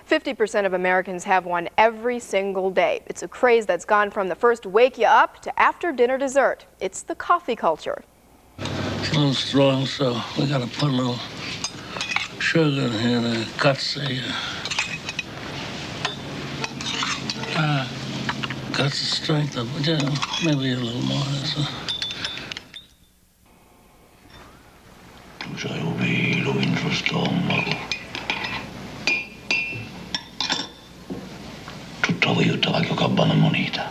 50% of Americans have one every single day. It's a craze that's gone from the first wake you up to after dinner dessert. It's the coffee culture. It's a little strong, so we gotta put a little sugar in here to guts the strength of it. Yeah, maybe a little more. Tu sai un velo entro stomaco. Tutto io te voglio cabana moneta.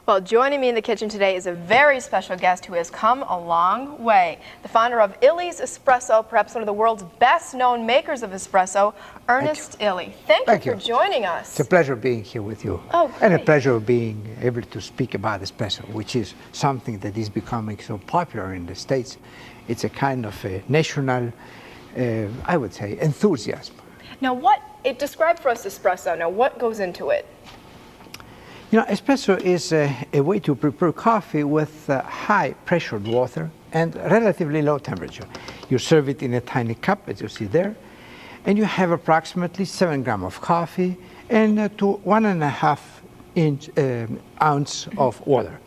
Well, joining me in the kitchen today is a very special guest who has come a long way. The founder of Illy's Espresso, perhaps one of the world's best-known makers of espresso, Ernesto Illy. Thank you for joining us. It's a pleasure being here with you. Oh, great. And a pleasure being able to speak about espresso, which is something that is becoming so popular in the States. It's a kind of a national, I would say, enthusiasm. Now, describe for us espresso. Now, what goes into it? You know, espresso is a way to prepare coffee with high pressured water and relatively low temperature. You serve it in a tiny cup, as you see there, and you have approximately 7 grams of coffee and to 1.5 ounce of water.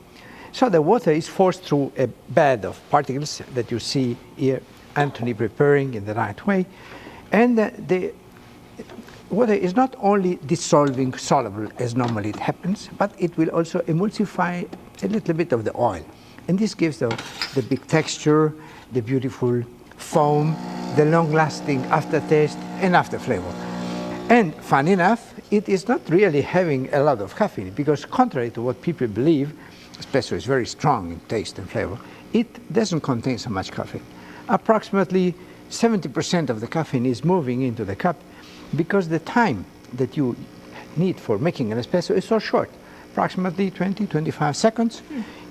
So the water is forced through a bed of particles that you see here, Anthony preparing in the right way, and the water is not only dissolving soluble as normally it happens, but it will also emulsify a little bit of the oil. And this gives the big texture, the beautiful foam, the long-lasting aftertaste and after flavor. And fun enough, it is not really having a lot of caffeine, because contrary to what people believe, espresso is very strong in taste and flavor. It doesn't contain so much caffeine. Approximately 70% of the caffeine is moving into the cup, because the time that you need for making an espresso is so short, approximately 20-25 seconds,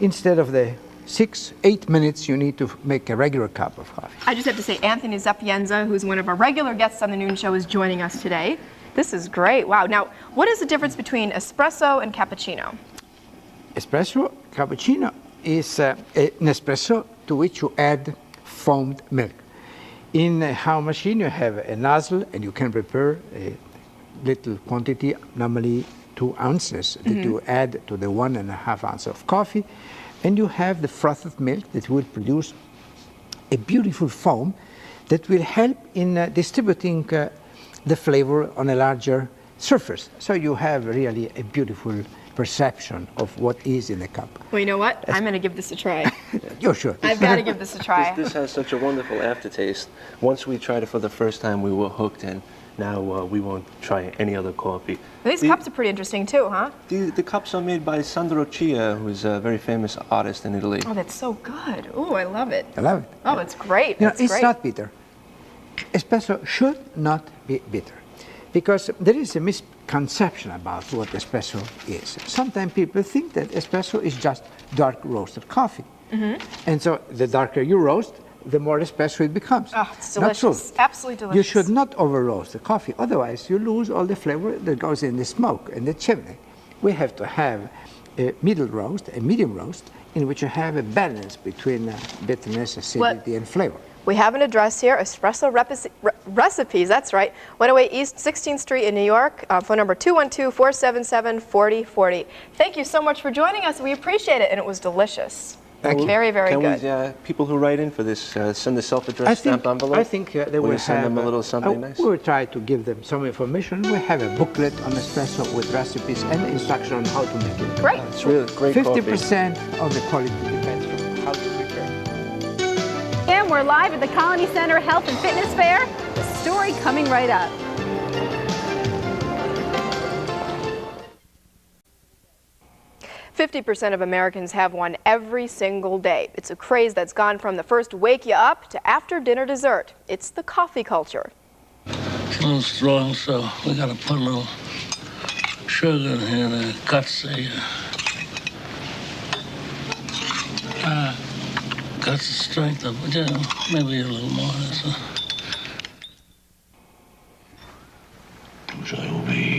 instead of the 6-8 minutes you need to make a regular cup of coffee. I just have to say, Anthony Sapienza, who's one of our regular guests on the Noon Show, is joining us today. This is great. Wow. Now, what is the difference between espresso and cappuccino? Espresso, cappuccino is an espresso to which you add foamed milk. In our machine, you have a nozzle, and you can prepare a little quantity, normally 2 ounces, that you add to the 1.5 ounce of coffee, and you have the frothed milk that will produce a beautiful foam that will help in distributing the flavor on a larger surface. So you have really a beautiful perception of what is in the cup. Well, you know what? I'm going to give this a try. You're sure? I've got to give this a try. This has such a wonderful aftertaste. Once we tried it for the first time, we were hooked, and now we won't try any other coffee. Well, these cups are pretty interesting too, huh? The cups are made by Sandro Chia, who's a very famous artist in Italy. Oh, that's so good. Oh, I love it. I love it. Oh, it's great. You know, it's not bitter. Espresso should not be bitter, because there is a misconception about what espresso is. Sometimes people think that espresso is just dark roasted coffee. And so the darker you roast, the more espresso it becomes. Oh, it's delicious. Not true. Absolutely delicious. You should not over roast the coffee, otherwise you lose all the flavor that goes in the smoke and the chimney. We have to have a middle roast, a medium roast, in which you have a balance between bitterness, acidity, and flavor. We have an address here, Espresso Recipes, that's right, 108 East 16th Street in New York, phone number 212-477-4040. Thank you so much for joining us. We appreciate it, and it was delicious. Thank you. Very, very good. Can we, people who write in for this, send a self-addressed stamped envelope? I think they will send them a little something nice? We will try to give them some information. We have a booklet on espresso with recipes and instruction on how to make it. Great. It's really great 50% of the quality depends on how to prepare. And we're live at the Colony Center Health and Fitness Fair. The story coming right up. 50% of Americans have one every single day. It's a craze that's gone from the first wake you up to after dinner dessert. It's the coffee culture. It's a little strong, so we gotta put a little sugar in here that cuts the strength of it. Yeah, maybe a little more. Tu sai,